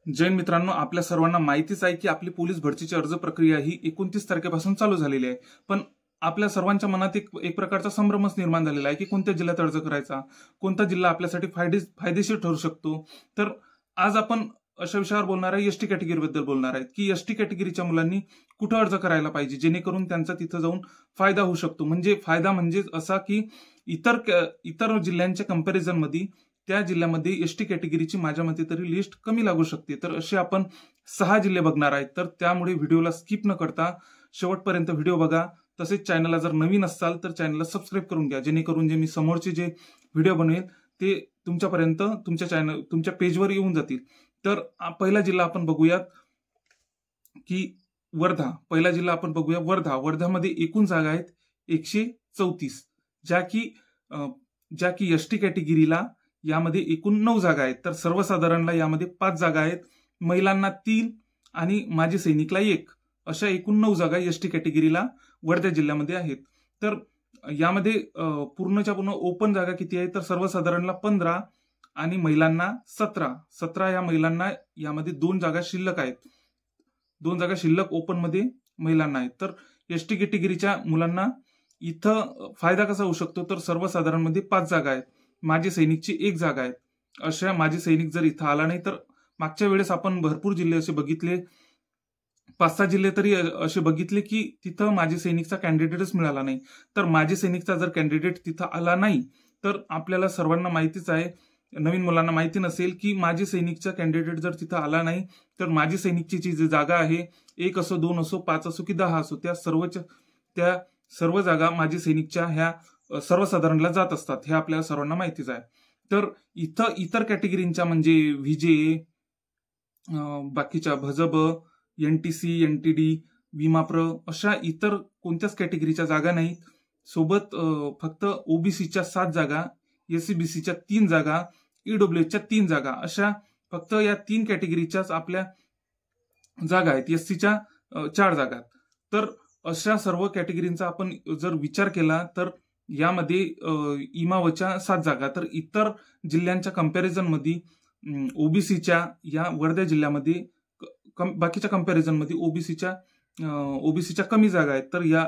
जैन मित्रांनो, आपल्या सर्वांना माहितीच आहे की आपली पोलीस भरतीची अर्ज प्रक्रिया ही 29 तारखेपासून चालू झालेली आहे. पण आपल्या सर्वांच्या मनात एक प्रकारचा संभ्रमच निर्माण झालेला आहे की कोणत्या जिल्ह्यात अर्ज करायचा, कोणता जिल्हा आपल्यासाठी फायदेशीर ठरू शकतो. तर आज आपण अशा विषयावर बोलणार आहे, एसटी कॅटेगरी बद्दल बोलणार आहेत की एसटी कॅटेगरीच्या मुलांनी कुठं अर्ज करायला पाहिजे जेणेकरून त्यांचा तिथं जाऊन फायदा होऊ शकतो. फायदा म्हणजे असा की इतर जिल्ह्यांच्या कंपॅरिझन मध्ये त्या जिल्ह्यामध्ये एसटी कॅटेगरीची माझ्या मते तरी लिस्ट कमी लागू शकते. तर असे आपण 6 जिल्हे बघणार आहेत. तर त्यामुळे व्हिडिओला स्किप न करता शेवटपर्यंत व्हिडिओ बघा. तसेच चॅनलला जर नवीन असाल तर चॅनलला सबस्क्राईब करून घ्या, जेणेकरून मी समोरचे जे व्हिडिओ बनवेल ते तुमच्यापर्यंत तुमच्या पेजवर येऊन जातील. तर पहिला जिल्हा आपण बघूयात की वर्धा. पहिला जिल्हा आपण बघूया वर्धा. वर्धामध्ये एकूण जागा आहेत 134, ज्या की एसटी कॅटेगरीला यामध्ये एकूण 9 जागा आहेत. तर सर्वसाधारणला यामध्ये 5 जागा आहेत, महिलांना 3 आणि माजी सैनिकला 1, अशा एकूण 9 जागा एसटी कॅटेगरीला वर्धा जिल्ह्यामध्ये आहेत. तर यामध्ये पूर्णच्या पूर्ण ओपन जागा किती आहे तर सर्वसाधारणला 15 आणि महिलांना 17 या महिलांना यामध्ये 2 जागा शिल्लक आहेत. 2 जागा शिल्लक ओपन मध्ये महिलांना आहेत. तर एसटी कॅटेगरीच्या मुलांना इथं फायदा कसा होऊ शकतो तर सर्वसाधारण मध्ये 5 जागा आहेत, माजी सैनिकची 1 जागा आहे. अशा माजी सैनिक जर इथं आला नाही तर मागच्या वेळेस आपण भरपूर जिल्हे असे बघितले, 5-6 जिल्हे तरी असे बघितले की तिथं माजी सैनिकचा कॅन्डिडेटच मिळाला नाही. तर माजी सैनिकचा जर कॅन्डिडेट तिथं आला नाही तर आपल्याला सर्वांना माहितीच आहे, नवीन मुलांना माहिती नसेल की माजी सैनिकचा कॅन्डिडेट जर तिथं आला नाही तर माजी सैनिकची जी जागा आहे 1 असो, 2 असो, 5 असो की 10 असो, त्या सर्व जागा माजी सैनिकच्या ह्या सर्वसाधारणला जात असतात. हे आपल्याला सर्वांना माहितीच आहे. तर इथं इतर कॅटेगरींच्या म्हणजे विजे, बाकीच्या भजब, एनटीसी, एनटीडी, विमाप्र अशा इतर कोणत्याच कॅटेगरीच्या जागा नाहीत. सोबत फक्त ओबीसीच्या 7 जागा, एससीबीसीच्या 3 जागा, ईडब्ल्यूएसच्या 3 जागा, अशा फक्त या 3 कॅटेगरीच्याच आपल्या जागा आहेत. एससीच्या 4 जागा. तर अशा सर्व कॅटेगरींचा आपण जर विचार केला तर यामध्ये इमावच्या 7 जागा. तर इतर जिल्ह्यांच्या कंपॅरिझन मध्ये ओबीसीच्या या वर्धा जिल्ह्यामध्ये बाकीच्या कंपॅरिझन मध्ये ओबीसीच्या कमी जागा आहेत. तर या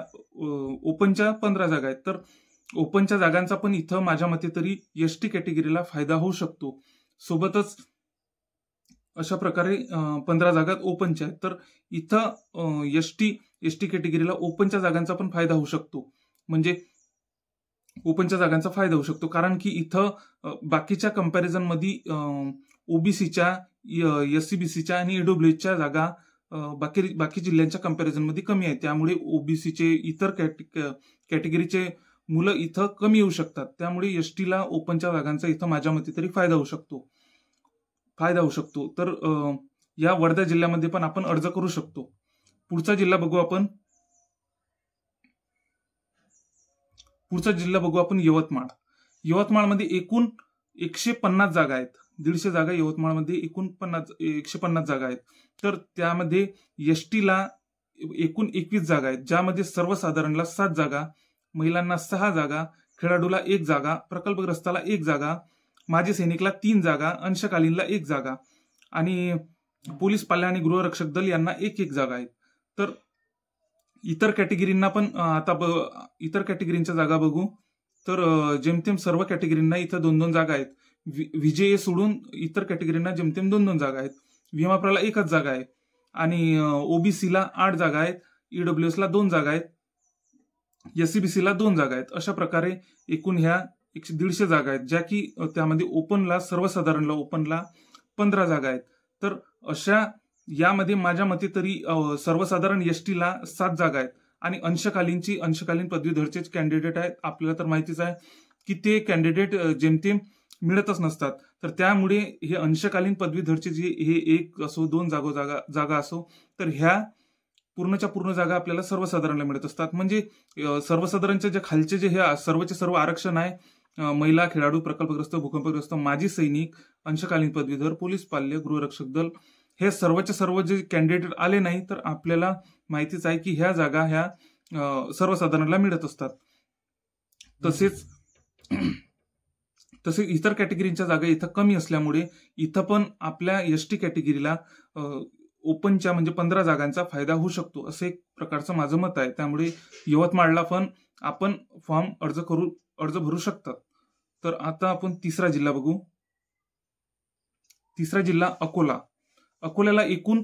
ओपनच्या 15 जागा आहेत. तर ओपनच्या जागांचा पण इथं माझ्या मते तरी एसटी कॅटेगरीला फायदा होऊ शकतो. सोबतच अशा प्रकारे 15 जागा ओपनच्या आहेत. तर इथं एसटी कॅटेगरीला ओपनच्या जागांचा पण फायदा होऊ शकतो. ओपनच्या जागांचा फायदा होऊ शकतो कारण की इथं बाकीच्या कंपॅरिझन मध्ये ओबीसीच्या, एससीबीसीच्या आणि ईडब्ल्यूएसच्या जागा बाकी जिल्ह्यांच्या कंपॅरिझन मध्ये कमी आहेत. त्यामुळे ओबीसीचे इतर कॅटेगरीचे मुलं इथं कमी येऊ शकतात. त्यामुळे एसटीला ओपनच्या जागांचा इथं माझ्या मते तरी फायदा होऊ शकतो. तर या वर्धा जिल्ह्यामध्ये पण आपण अर्ज करू शकतो. पुढचा जिल्हा बघू आपण यवतमाळ. यवतमाळमध्ये एकूण 150 जागा आहेत. 150 जागा यवतमाळमध्ये एकूण 150 जागा आहेत. तर त्यामध्ये एसटीला एकूण 21 जागा आहेत, ज्यामध्ये सर्वसाधारणला 7 जागा, महिलांना 6 जागा, खेळाडूला 1 जागा, प्रकल्पग्रस्ताला 1 जागा, माजी सैनिकला 3 जागा, अंशकालीनला 1 जागा आणि पोलीस पाल्य आणि गृहरक्षक दल यांना 1 जागा आहेत. तर इतर कॅटेगरींना पण इतर कॅटेगरींच्या जागा बघू तर जेमतेम सर्व कॅटेगरींना इथं 2-2 जागा आहेत. विजे सोडून इतर कॅटेगरींना जेमतेम 2-2 जागा आहेत. विमाप्राला 1 जागा आहे आणि ओबीसीला 8 जागा आहेत, ईडब्ल्यूएसला 2 जागा आहेत, एससीबीसीला 2 जागा आहेत. अशा प्रकारे एकूण ह्या 150 जागा आहेत, ज्या की त्यामध्ये सर्वसाधारणला ओपनला 15 जागा आहेत. तर अशा यामध्ये माझ्या मते तरी सर्वसाधारण एसटीला 7 जागा आहेत आणि अंशकालीन पदवीधरचे कॅन्डिडेट आहेत. आपल्याला तर माहितीच आहे की ते कॅन्डिडेट जेमतेम मिळतच नसतात. तर त्यामुळे हे अंशकालीन पदवीधरचे जे हे 1 असो, 2 जागा असो, तर ह्या पूर्णच्या पूर्ण जागा आपल्याला सर्वसाधारणला मिळत असतात. म्हणजे सर्वसाधारणच्या जे खालचे जे हे सर्वचे सर्व आरक्षण आहे, महिला, खेळाडू, प्रकल्पग्रस्त, भूकंपग्रस्त, माजी सैनिक, अंशकालीन पदवीधर, पोलीस पाल्य, गृहरक्षक दल, हे सर्वचे सर्व जे कॅन्डिडेट आले नाही तर आपल्याला माहितीच आहे की ह्या जागा ह्या सर्वसाधारणला मिळत असतात. तसे इतर कॅटेगरीच्या जागा इथं कमी असल्यामुळे इथं पण आपल्या एसटी कॅटेगरीला ओपनच्या म्हणजे 15 जागांचा फायदा होऊ शकतो, असं एक प्रकारचं माझं मत आहे. त्यामुळे यवतमाळला पण आपण अर्ज भरू शकतात. तर आता आपण तिसरा जिल्हा बघू. तिसरा जिल्हा अकोला. अकोल्याला एकूण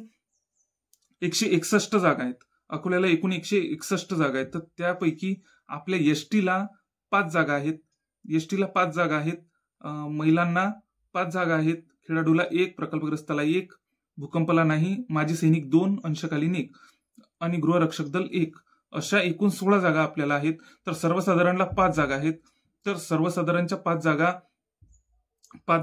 161 जागा आहेत. अकोल्याला एकूण 161 जागा आहेत. तर त्यापैकी आपल्या एसटीला 5 जागा आहेत. एसटीला 5 जागा आहेत. महिलांना 5 जागा आहेत. खेळाडूला 1, प्रकल्पग्रस्ताला 1, भूकंपाला नाही, माजी सैनिक 2, अंशकालीन 1 आणि गृहरक्षक दल 1, अशा एकूण 16 जागा आपल्याला आहेत. तर सर्वसाधारणला 5 जागा आहेत. तर सर्वसाधारणच्या 5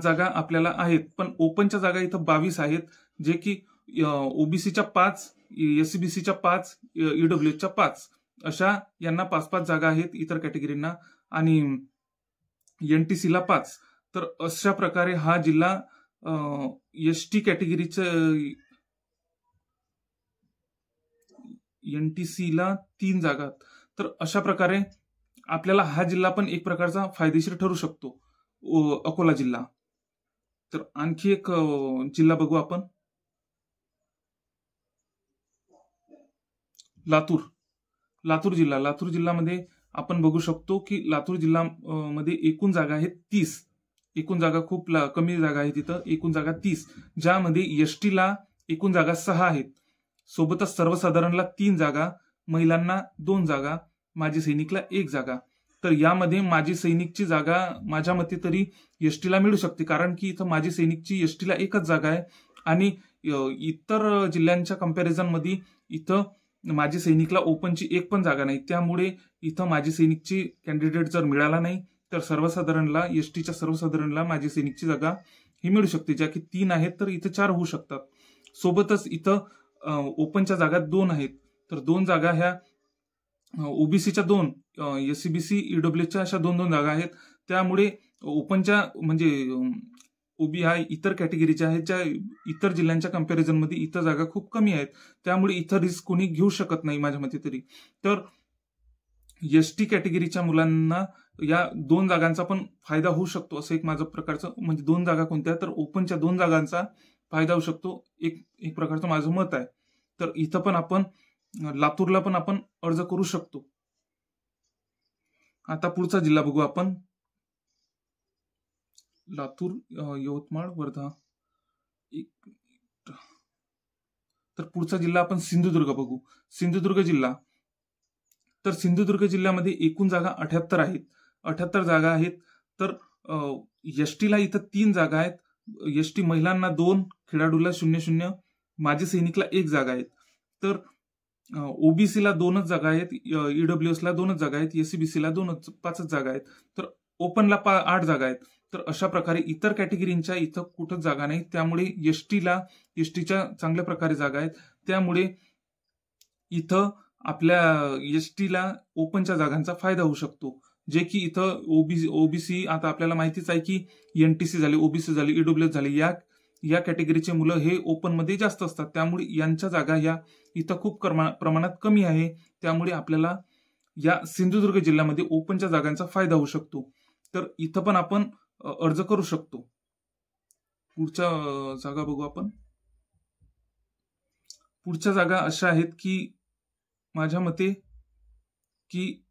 जागा आपल्याला आहेत. पण ओपनच्या जागा इथं 22 आहेत, जे की ओबीसीच्या 5, एससीबीसीच्या 5, ईडब्ल्यूच्या 5 अशा यांना 5-5 जागा आहेत इतर कॅटेगरींना, आणि एनटीसीला 5. तर अशा प्रकारे हा जिल्हा एसटी कॅटेगरीचं एनटीसीला 3 जागा. तर अशा प्रकारे आपल्याला हा जिल्हा पण एक प्रकारचा फायदेशीर ठरू शकतो, अकोला जिल्हा. तर आणखी एक जिल्हा बघू आपण, लातूर. लातूर जिल्ह्यामध्ये आपण बघू शकतो की लातूर जिल्ह्यामध्ये एकूण जागा आहेत 30. एकूण जागा खूप कमी जागा आहेत तिथं, एकूण जागा 30, ज्यामध्ये एसटीला एकूण जागा 6 आहेत. सोबतच सर्वसाधारणला 3 जागा, महिलांना 2 जागा, माजी सैनिकला 1 जागा. तर यामध्ये माजी सैनिकची जागा माझ्या मते तरी एसटीला मिळू शकते, कारण की इथं माजी सैनिकची एसटीला 1च जागा आहे आणि इतर जिल्ह्यांच्या कंपॅरिझन मध्ये इथं माजी सैनिकला ओपनची 1 पण जागा नाही. त्यामुळे इथं माजी सैनिकची कॅन्डिडेट जर मिळाला नाही तर सर्वसाधारणला एसटीच्या सर्वसाधारणला माजी सैनिकची जागा ही मिळू शकते, ज्या की 3 आहेत, तर इथं 4 होऊ शकतात. सोबतच इथं ओपनच्या जागा 2 आहेत. तर 2 जागा ह्या ओबीसीच्या 2, एससीबीसी ईडब्ल्यूच्या अशा 2-2 जागा आहेत. त्यामुळे ओपनच्या म्हणजे ओबी हा इतर कॅटेगरीच्या आहेत, ज्या इतर जिल्ह्यांच्या कंपॅरिझन मध्ये इतर जागा खूप कमी आहेत. त्यामुळे इथं रिस्क कोणी घेऊ शकत नाही माझ्या मते तरी. तर एसटी कॅटेगरीच्या मुलांना या 2 जागांचा पण फायदा होऊ शकतो, असं एक माझं प्रकारचं म्हणजे 2 जागा कोणत्या, तर ओपनच्या 2 जागांचा फायदा होऊ शकतो, एक प्रकारचं माझं मत आहे. तर इथं पण आपण लातूरला पण आपण अर्ज करू शकतो. आता पुढचा जिल्हा बघू आपण, लातूर, यवतमाळ, वर्धा. तर पुढचा जिल्हा आपण सिंधुदुर्ग बघू. सिंधुदुर्ग जिल्हा. तर सिंधुदुर्ग जिल्ह्यामध्ये एकूण जागा 78 आहेत. 78 जागा आहेत. तर एसटीला इथं 3 जागा आहेत. एसटी महिलांना 2, खेळाडूला 0-0, माजी सैनिकला 1 जागा आहेत. तर ओबीसीला 2च जागा आहेत, ईडब्ल्यूएसला 2च जागा आहेत, एससीबीसीला 5च जागा आहेत. तर ओपनला 8 जागा आहेत. तर अशा प्रकारे इतर कॅटेगरींच्या इथं कुठंच जागा नाही. त्यामुळे एसटीच्या चांगल्या प्रकारे जागा आहेत. त्यामुळे इथं आपल्या एसटीला ओपनच्या जागांचा फायदा होऊ शकतो, जे की इथं ओबीसी आता आपल्याला माहितीच आहे की एनटीसी झाली, ओबीसी झाली, ईडब्ल्यूएस झाली, या कॅटेगरीचे मुलं हे ओपन मध्ये जास्त असतात. त्यामुळे यांच्या जागा ह्या इथं खूप प्रमाणात कमी आहे. त्यामुळे आपल्याला या सिंधुदुर्ग जिल्ह्यामध्ये ओपनच्या जागांचा फायदा होऊ शकतो. तर इथं पण आपण अर्ज करू शकतो. पुढच्या जागा बघू आपण. पुढच्या जागा अशा आहेत की माझ्या मते की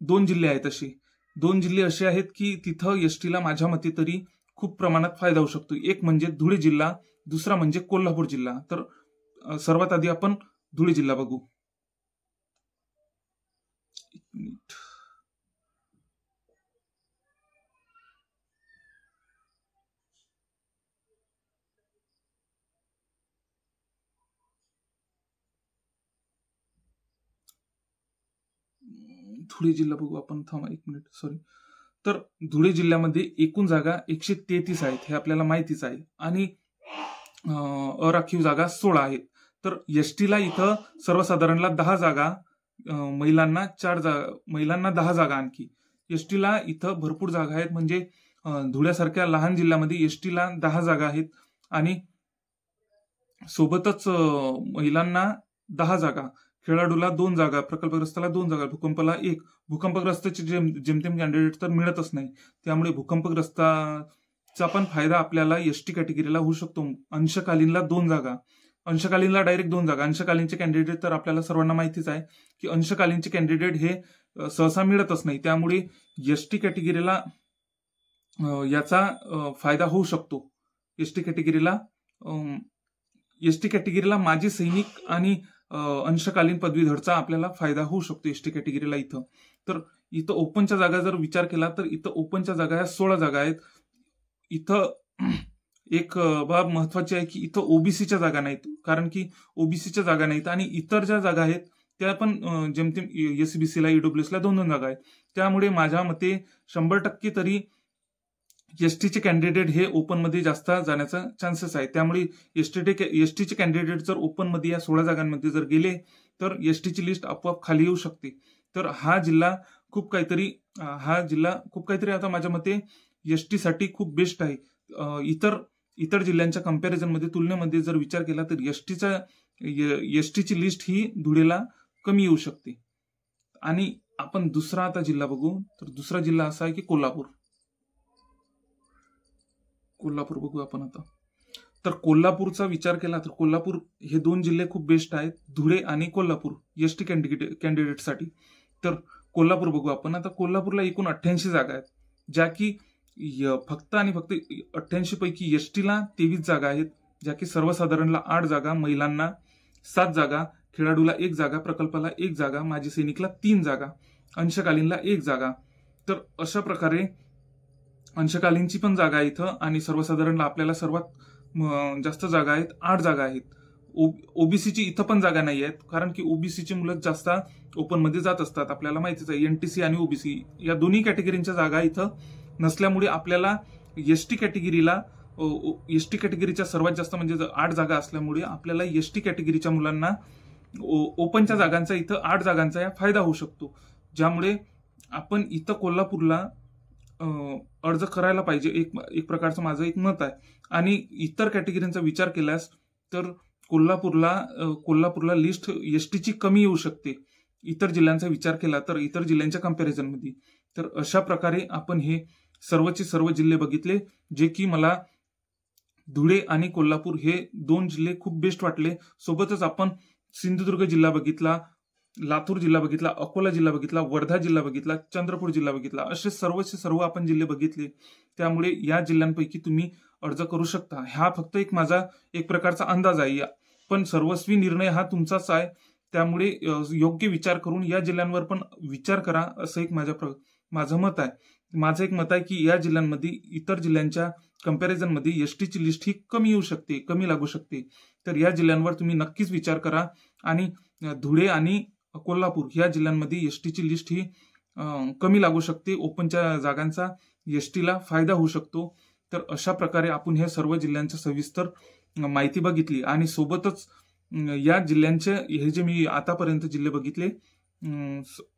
2 जिल्हे आहेत असे. 2 जिल्हे असे आहेत की तिथं एसटीला माझ्या मते तरी खूप प्रमाणात फायदा होऊ शकतो. एक म्हणजे धुळे जिल्हा, दुसरा म्हणजे कोल्हापूर जिल्हा. तर सर्वात आधी आपण धुळे जिल्हा बघू. धुळे जिल्हा बघू आपण, थांबा 1 मिनिट, सॉरी. तर धुळे जिल्ह्यामध्ये एकूण जागा 133 आहेत, हे आपल्याला माहितीच आहे, आणि अराखीव जागा 16 आहेत. तर एसटीला इथं सर्वसाधारणला 10 जागा, महिलांना 10 जागा. आणखी एसटीला इथं भरपूर जागा आहेत. म्हणजे धुळ्यासारख्या लहान जिल्ह्यामध्ये एसटीला 10 जागा आहेत आणि सोबतच महिलांना 10 जागा, खेळाडूला 2 जागा, प्रकल्पग्रस्ताला 2 जागा, भूकंपाला 1. भूकंपग्रस्ताचे जेमतेम कॅन्डिडेट तर मिळतच नाही, त्यामुळे भूकंपग्रस्ताचा पण फायदा आपल्याला एसटी कॅटेगरीला होऊ शकतो. अंशकालीनला 2 जागा, अंशकालीनला डायरेक्ट 2 जागा. अंशकालीनचे कॅन्डिडेट तर आपल्याला सर्वांना माहितीच आहे की अंशकालीनचे कॅन्डिडेट हे सहसा मिळतच नाही, त्यामुळे एसटी कॅटेगरीला याचा फायदा होऊ शकतो. एसटी कॅटेगरीला माजी सैनिक आणि अंशकालीन पदवीधरचा आपल्याला फायदा होऊ शकतो एसटी कॅटेगरीला. तर इथं ओपनच्या जागा जर विचार केला तर इथं ओपनच्या जागा ह्या 16 जागा आहेत. इथं एक बाब महत्वाची आहे की इथं ओबीसीच्या जागा नाहीत, कारण की ओबीसीच्या जागा नाहीत आणि इतर ज्या जागा आहेत त्या पण जेमतेम एसबीसीला, ईडब्ल्यूएसला 2-2 जागा आहेत. त्यामुळे माझ्या मते 100% तरी एसटीचे कॅन्डिडेट हे ओपनमध्ये जास्त जाण्याचा चान्सेस आहे. त्यामुळे एसटीचे कॅन्डिडेट जर ओपनमध्ये या 16 जागांमध्ये जर गेले तर एसटीची लिस्ट आपोआप खाली येऊ शकते. तर हा जिल्हा खूप काहीतरी आता माझ्या मते एसटीसाठी खूप बेस्ट आहे. इतर जिल्ह्यांच्या कंपॅरिझनमध्ये, तुलनेमध्ये जर विचार केला तर एसटीची लिस्ट ही धुळेला कमी येऊ शकते. आणि आपण दुसरा आता जिल्हा बघू, तर दुसरा जिल्हा असा आहे की कोल्हापूर बघू आपण आता. तर कोल्हापूरचा विचार केला तर कोल्हापूर हे 2 जिल्हे खूप बेस्ट आहेत, धुळे आणि कोल्हापूर एसटी कॅन्डिडेटसाठी. तर कोल्हापूर बघू आपण आता. कोल्हापूरला एकूण 88 जागा आहेत, ज्या की फक्त 88 पैकी एसटीला 23 जागा आहेत, ज्या की सर्वसाधारणला 8 जागा, महिलांना 7 जागा, खेळाडूला 1 जागा, प्रकल्पाला 1 जागा, माजी सैनिकला 3 जागा, अंशकालीनला 1 जागा. तर अशा प्रकारे अंशकालीनची पण जागा आहे इथं आणि सर्वसाधारणला आपल्याला सर्वात जास्त जागा आहेत, 8 जागा आहेत. ओबीसीची इथं पण जागा नाही आहेत, कारण की ओबीसीची मुलं जास्त ओपनमध्ये जात असतात, आपल्याला माहितीच आहे. एनटीसी आणि ओबीसी या दोन्ही कॅटेगरीच्या जागा इथं नसल्यामुळे आपल्याला एसटी कॅटेगरीच्या सर्वात जास्त म्हणजे 8 जागा असल्यामुळे आपल्याला एसटी कॅटेगरीच्या मुलांना ओपनच्या जागांचा इथं 8 जागांचा या फायदा होऊ शकतो, ज्यामुळे आपण इथं कोल्हापूरला अर्ज करायला पाहिजे, एक प्रकारचं माझं एक मत आहे. आणि इतर कॅटेगरीचा विचार केल्यास तर कोल्हापूरला लिस्ट एसटीची कमी येऊ शकते इतर जिल्ह्यांचा विचार केला तर, इतर जिल्ह्यांच्या कंपॅरिझनमध्ये. तर अशा प्रकारे आपण हे सर्वचे सर्व जिल्हे बघितले, जे की मला धुळे आणि कोल्हापूर हे 2 जिल्हे खूप बेस्ट वाटले. सोबतच आपण सिंधुदुर्ग जिल्हा बघितला, लातूर जिल्हा बघितला, अकोला जिल्हा बघितला, वर्धा जिल्हा बघितला, चंद्रपूर जिल्हा बघितला, असे सर्वचे सर्व आपण जिल्हे बघितले. त्यामुळे या जिल्ह्यांपैकी तुम्ही अर्ज करू शकता. हा फक्त माझा एक प्रकारचा अंदाज आहे, पण सर्वस्वी निर्णय हा तुमचाच आहे. त्यामुळे योग्य विचार करून या जिल्ह्यांवर पण विचार करा, असं एक माझं मत आहे. माझं एक मत आहे की या जिल्ह्यांमध्ये इतर जिल्ह्यांच्या कंपॅरिझनमध्ये एसटीची लिस्ट ही कमी येऊ शकते, कमी लागू शकते. तर या जिल्ह्यांवर तुम्ही नक्कीच विचार करा आणि धुळे आणि कोल्हापूर या जिल्ह्यांमध्ये एसटीची लिस्ट ही कमी लागू शकते, ओपनच्या जागांचा एसटीला फायदा होऊ शकतो. तर अशा प्रकारे आपण हे सर्व जिल्ह्यांच्या सविस्तर माहिती बघितली आणि सोबतच या जिल्ह्यांचे हे जे मी आतापर्यंत जिल्हे बघितले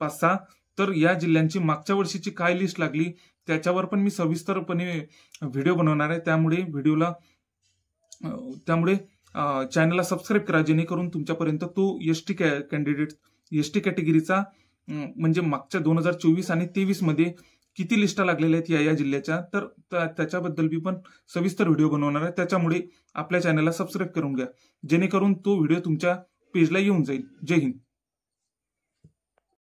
5-6, तर या जिल्ह्यांची मागच्या वर्षीची काय लिस्ट लागली त्याच्यावर पण मी सविस्तरपणे व्हिडिओ बनवणार आहे. त्यामुळे चॅनलला सबस्क्राईब करा, जेणेकरून तुमच्यापर्यंत तो एसटी कॅटेगरीचा म्हणजे मागच्या 2024 आणि 23 मध्ये किती लिस्टा लागलेल्या आहेत या जिल्ह्याच्या, तर त्याच्याबद्दल मी पण सविस्तर व्हिडिओ बनवणार आहे. त्याच्यामुळे आपल्या चॅनलला सबस्क्राईब करून घ्या, जेणेकरून तो व्हिडिओ तुमच्या पेजला येऊन जाईल. जय हिंद.